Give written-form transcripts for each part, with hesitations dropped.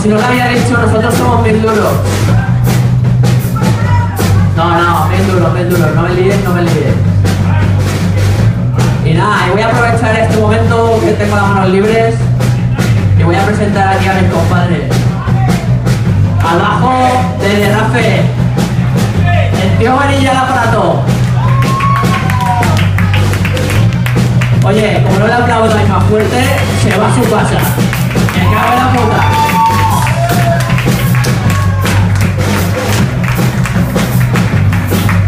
Si no lo había dicho, nosotros somos mil duros. No, mil duros, no me líes, no me líes. Y nada, y voy a aprovechar este momento que tengo las manos libres y voy a presentar aquí a mis compadres. Al bajo de Rafe, el tío Vanilla del aparato. Oye, como no le aplaudáis más fuerte, se va a su casa. Me cago en la puta.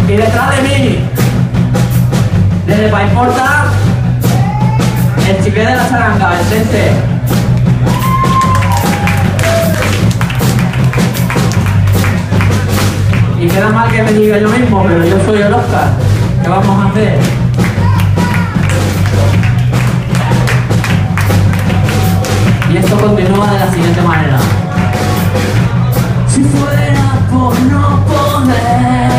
Y detrás de mí, desde Paiporta, el chiqué de la charanga, el Sense. Y queda mal que me diga yo mismo, pero yo soy el Oscar. ¿Qué vamos a hacer? Y esto continúa de la siguiente manera. Si fuera por no poder,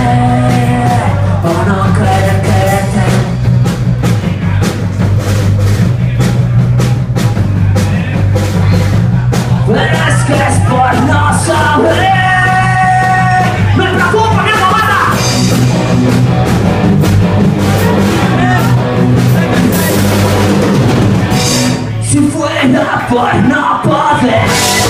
por no querer quererte, pero es que es por no saber. ¡Me preocupa que no mata! Si fuera por no poder.